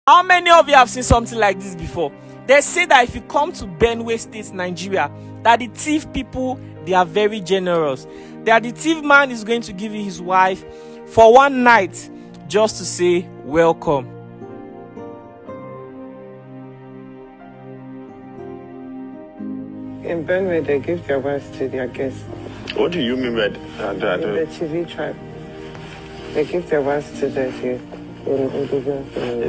How many of you have seen something like this before? They say that if you come to Benue State, Nigeria, that the thief people, they are very generous. That the thief man is going to give you his wife for one night just to say welcome. In Benue, they give their wives to their guests. What do you mean by that? In the TV tribe, they give their wives to their guests. Is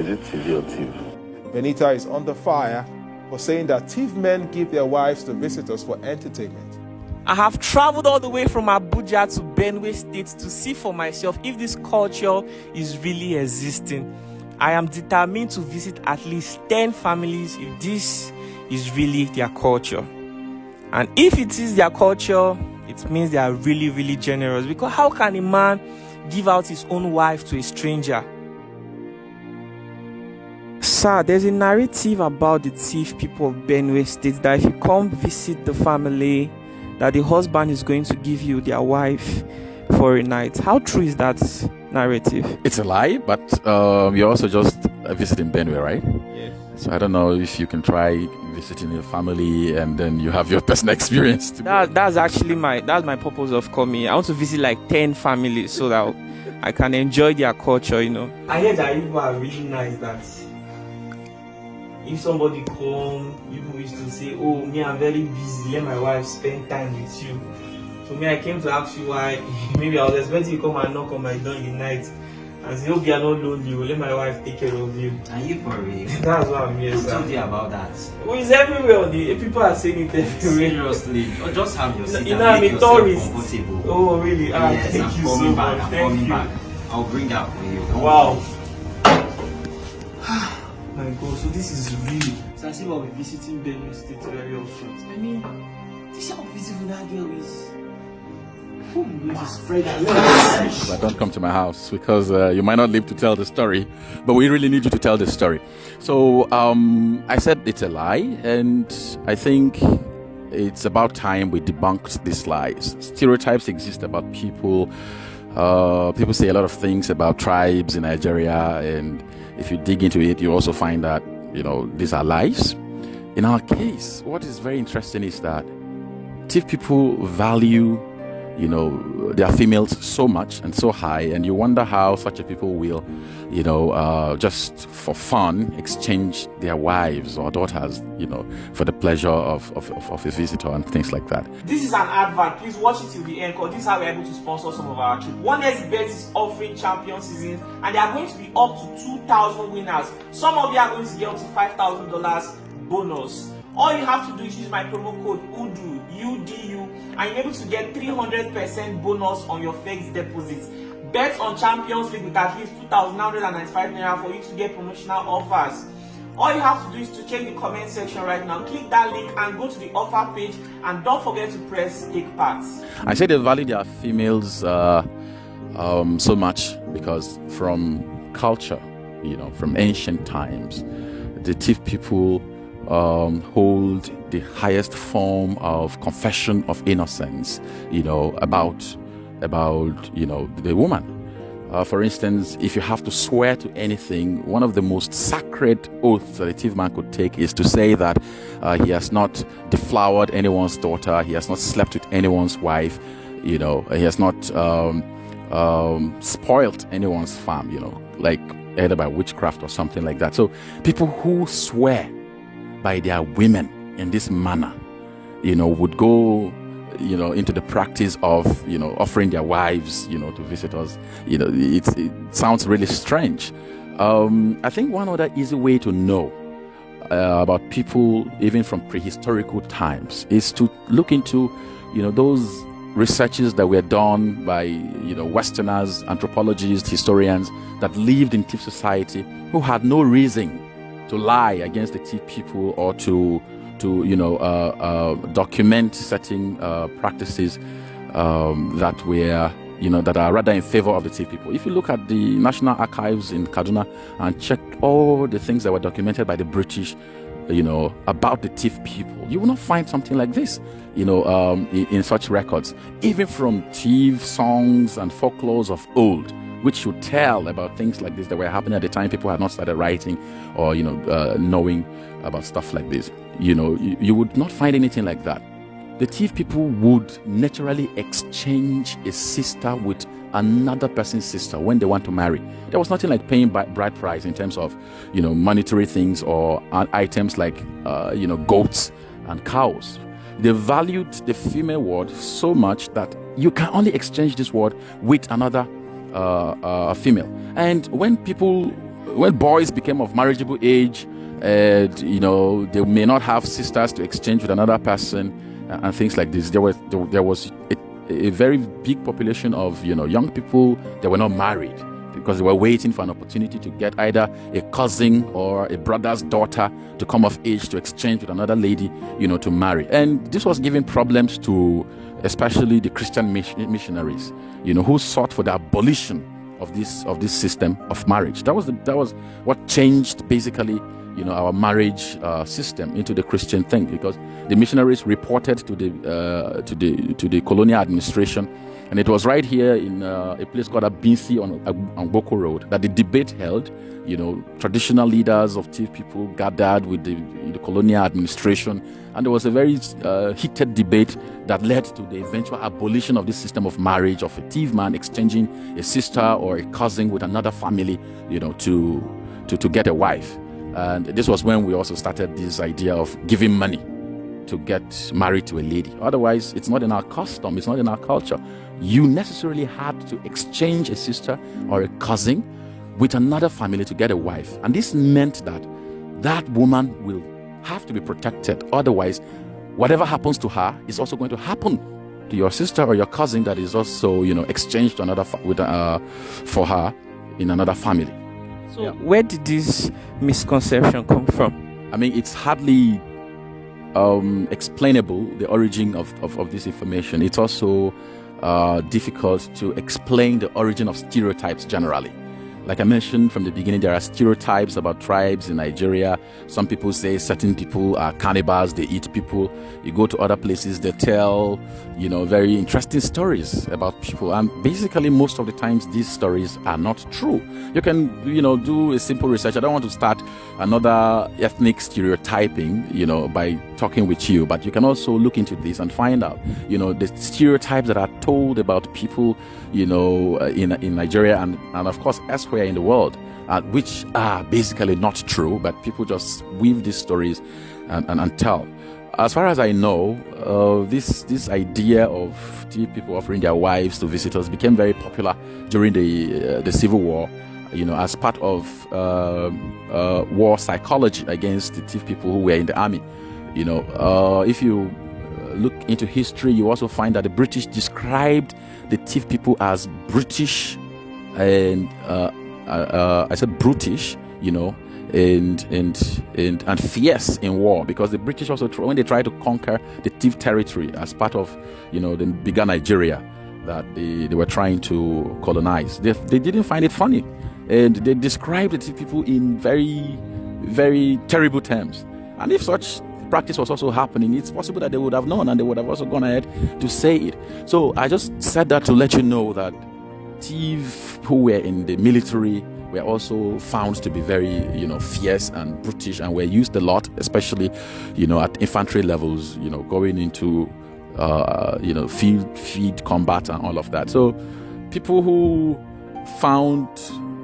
it TV or TV? Benita is under fire for saying that thief men give their wives to visitors for entertainment. I have traveled all the way from Abuja to Benue State to see for myself if this culture is really existing. I am determined to visit at least 10 families if this is really their culture. And if it is their culture, it means they are really, really generous. Because how can a man give out his own wife to a stranger? Sir, there's a narrative about the thief people of Benue State that if you come visit the family, that the husband is going to give you their wife for a night. How true is that narrative? It's a lie, but you're also just visiting Benue, right? Yes. So I don't know if you can try visiting your family and then you have your personal experience. That's actually my purpose of coming. I want to visit like 10 families so that I can enjoy their culture, you know. I hear that people are really nice, that if somebody come, people used to say, oh, me, I'm very busy, let my wife spend time with you. So me, I came to ask you why. Maybe I was expecting you to come and knock on my door in the night and say, hope you are not lonely, let my wife take care of you. Are you for real? That's what I'm here, Who sir. told you about that? Well, it's everywhere. People are saying it everywhere. Seriously, or just have your seat You and know, I'm make a yourself tourist. comfortable. Oh, really? Yes, Thank I'm you so coming much. back. I'm Thank coming you. back. I'll bring that for you. Don't Wow. worry. My God, so this is real. So I see I'll be visiting Benue State very often. I mean, this is how beautiful that girl is. I'm going to spread that message. But don't come to my house because you might not live to tell the story, but we really need you to tell the story. So I said it's a lie, and I think it's about time we debunked these lies. Stereotypes exist about people. People say a lot of things about tribes in Nigeria, and if you dig into it, you also find that, these are lies. In our case, what is very interesting is that thief people value, their females so much and so high, and you wonder how such a people will, just for fun, exchange their wives or daughters, for the pleasure of a visitor and things like that. This is an advert. Please watch it till the end, because this is how we're able to sponsor some of our trips. 1xBet is offering champion seasons, and they are going to be up to 2,000 winners. Some of you are going to get up to $5,000 bonus. All you have to do is use my promo code UDU, UDU, and you're able to get 300% bonus on your fixed deposits. Bet on Champions League with at least 2,995 naira for you to get promotional offers. All you have to do is to check the comment section right now, click that link and go to the offer page, and don't forget to press take part. I say they value their females so much because from culture, from ancient times, the thief people hold the highest form of confession of innocence, about the woman. For instance, if you have to swear to anything, one of the most sacred oaths that a thief man could take is to say that he has not deflowered anyone's daughter, he has not slept with anyone's wife, he has not spoilt anyone's farm, like either by witchcraft or something like that. So people who swear by their women in this manner, would go, into the practice of, offering their wives, to visitors. It sounds really strange. I think one other easy way to know about people, even from prehistorical times, is to look into, those researches that were done by, Westerners, anthropologists, historians that lived in thief society, who had no reason to lie against the thief people or to document certain practices that were, that are rather in favor of the thief people. If you look at the National Archives in Kaduna and check all the things that were documented by the British, about the thief people, you will not find something like this, in such records. Even from thief songs and folklores of old, which should tell about things like this that were happening at the time people had not started writing or, knowing about stuff like this. You would not find anything like that. The thief people would naturally exchange a sister with another person's sister when they want to marry. There was nothing like paying bride price in terms of, monetary things or items like, goats and cows. They valued the female ward so much that you can only exchange this word with another female. And when boys became of marriageable age, they may not have sisters to exchange with another person and things like this. There was a very big population of young people that were not married because they were waiting for an opportunity to get either a cousin or a brother's daughter to come of age to exchange with another lady, to marry. And this was giving problems to especially the Christian missionaries, who sought for the abolition of this system of marriage. That was what changed basically, our marriage system into the Christian thing, because the missionaries reported to the colonial administration, and it was right here in a place called Abinsi on Boko Road that the debate held. Traditional leaders of Tiv people gathered with the colonial administration, and there was a very heated debate that led to the eventual abolition of this system of marriage, of a Tiv man exchanging a sister or a cousin with another family, to get a wife. And this was when we also started this idea of giving money to get married to a lady. Otherwise, it's not in our custom, it's not in our culture. You necessarily had to exchange a sister or a cousin with another family to get a wife. And this meant that woman will have to be protected. Otherwise, whatever happens to her is also going to happen to your sister or your cousin that is also, exchanged for her in another family. So where did this misconception come from? I mean, it's hardly explainable, the origin of this information. It's also difficult to explain the origin of stereotypes generally. Like I mentioned from the beginning, there are stereotypes about tribes in Nigeria. Some people say certain people are cannibals, they eat people. You go to other places, they tell, very interesting stories about people. And basically, most of the times, these stories are not true. You can, do a simple research. I don't want to start another ethnic stereotyping, by talking with you. But you can also look into this and find out, the stereotypes that are told about people, in Nigeria and of course elsewhere in the world, which are basically not true, but people just weave these stories and tell. As far as I know, this idea of people offering their wives to visitors became very popular during the Civil War, as part of war psychology against the Tiv people who were in the army. If you look into history, you also find that the British described the Tiv people as British and I said brutish, and fierce in war, because the British also, when they tried to conquer the Tiv territory as part of, the bigger Nigeria that they were trying to colonize, they didn't find it funny, and they described the Tiv people in very, very terrible terms. And if such practice was also happening, it's possible that they would have known and they would have also gone ahead to say it. So I just said that to let you know that Tiv who were in the military were also found to be very, fierce and brutish, and were used a lot, especially, at infantry levels, going into, field combat and all of that. So people who found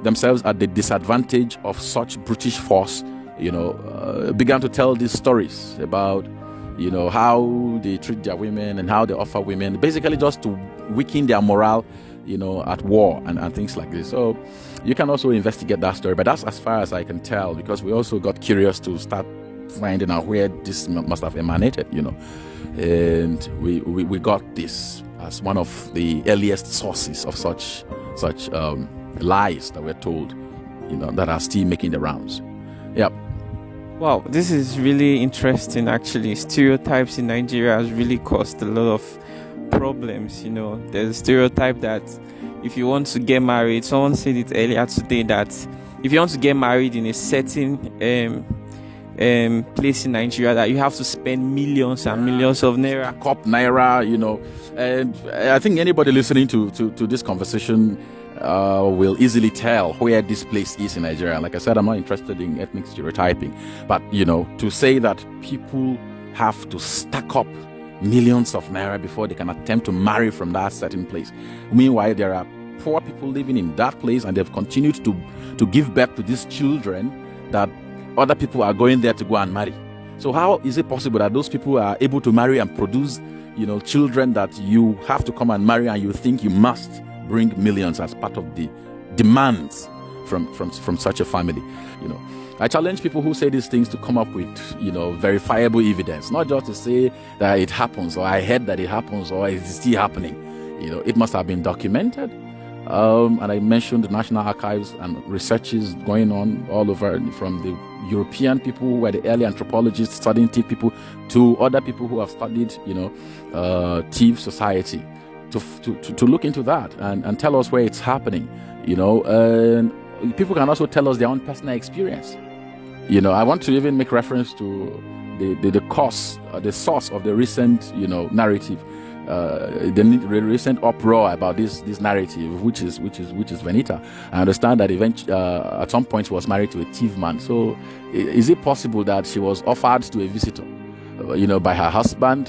themselves at the disadvantage of such British force, began to tell these stories about, how they treat their women and how they offer women, basically just to weaken their morale, at war and things like this. So you can also investigate that story, but that's as far as I can tell, because we also got curious to start finding out where this must have emanated, and we got this as one of the earliest sources of such lies that we're told, that are still making the rounds. Yep. Wow, this is really interesting. Actually, stereotypes in Nigeria has really caused a lot of problems. There's a stereotype that if you want to get married, someone said it earlier today, that if you want to get married in a certain place in Nigeria, that you have to spend millions and millions of naira. And I think anybody listening to this conversation will easily tell where this place is in Nigeria. Like I said, I'm not interested in ethnic stereotyping, but to say that people have to stack up millions of naira before they can attempt to marry from that certain place. Meanwhile, there are poor people living in that place, and they've continued to give birth to these children that other people are going there to go and marry. So how is it possible that those people are able to marry and produce, children that you have to come and marry, and you think you must bring millions as part of the demands from such a family? I challenge people who say these things to come up with, verifiable evidence, not just to say that it happens, or I heard that it happens, or it's still happening. It must have been documented. And I mentioned the National Archives and researches going on all over, from the European people who were the early anthropologists studying thief people to other people who have studied, thief society, to look into that and tell us where it's happening. And people can also tell us their own personal experience. I want to even make reference to the source of the recent, narrative, the recent uproar about this narrative, which is Venita. I understand that at some point she was married to a thief man. So, is it possible that she was offered to a visitor, by her husband?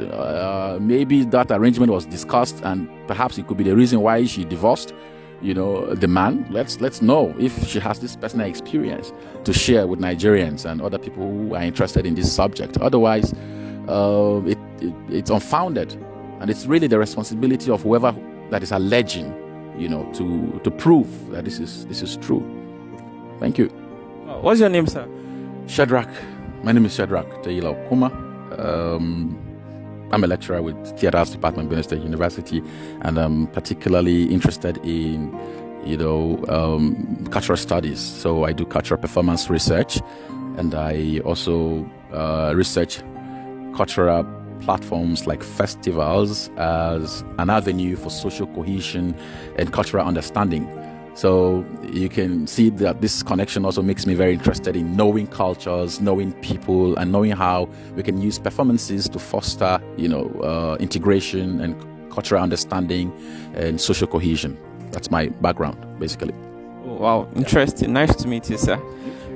Maybe that arrangement was discussed, and perhaps it could be the reason why she divorced the man. Let's know if she has this personal experience to share with Nigerians and other people who are interested in this subject. Otherwise, it's unfounded, and it's really the responsibility of whoever that is alleging, to prove that this is true. Thank you. What's your name, sir? Shadrach. My name is Shadrach Taylor Kuma. I'm a lecturer with Theatre Arts Department, Benue State University, and I'm particularly interested in, cultural studies. So I do cultural performance research, and I also research cultural platforms like festivals as an avenue for social cohesion and cultural understanding. So you can see that this connection also makes me very interested in knowing cultures, knowing people, and knowing how we can use performances to foster, integration and cultural understanding and social cohesion. That's my background, basically. Wow, interesting. Nice to meet you, sir.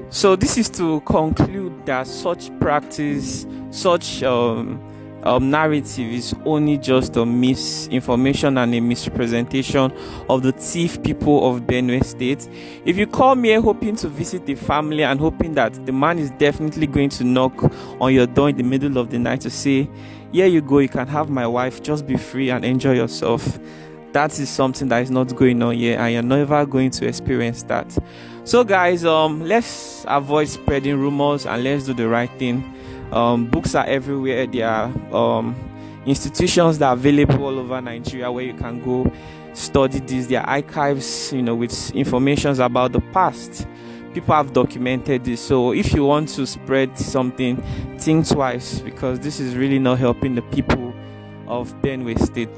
So this is to conclude that such practice, such narrative is only just a misinformation and a misrepresentation of the thief people of Benue State. If you come here hoping to visit the family and hoping that the man is definitely going to knock on your door in the middle of the night to say, here you go, you can have my wife, just be free and enjoy yourself, that is something that is not going on here, and you're never going to experience that. So guys, let's avoid spreading rumors and let's do the right thing. Books are everywhere. There are institutions that are available all over Nigeria where you can go study this. There are archives, with information about the past. People have documented this. So if you want to spread something, think twice, because this is really not helping the people of Benue State.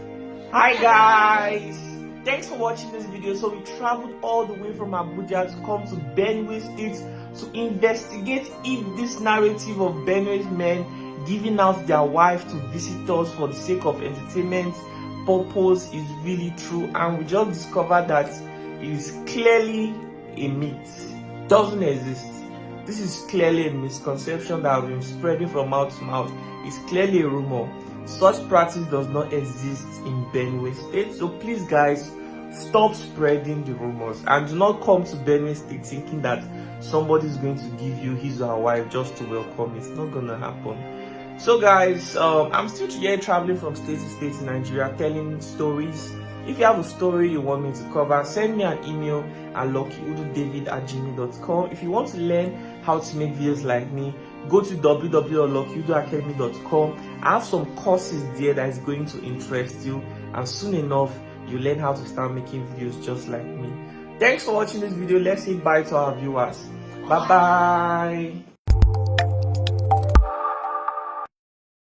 Hi guys, thanks for watching this video. So we traveled all the way from Abuja to come to Benue State to investigate if this narrative of Benue's men giving out their wife to visitors for the sake of entertainment purpose is really true, and we just discovered that it is clearly a myth. It doesn't exist. This is clearly a misconception that has been spreading from mouth to mouth. It's clearly a rumor. Such practice does not exist in Benue State. So please guys, stop spreading the rumors and do not come to Benue State thinking that somebody is going to give you his or her wife just to welcome. It's not gonna happen. So guys, I'm still here traveling from state to state in Nigeria, telling stories. If you have a story you want me to cover, send me an email at luckyudodavid@gmail.com. If you want to learn how to make videos like me, go to www.luckyudoacademy.com. I have some courses there that is going to interest you, and soon enough you learn how to start making videos just like me. Thanks for watching this video. Let's say bye to our viewers. Bye bye.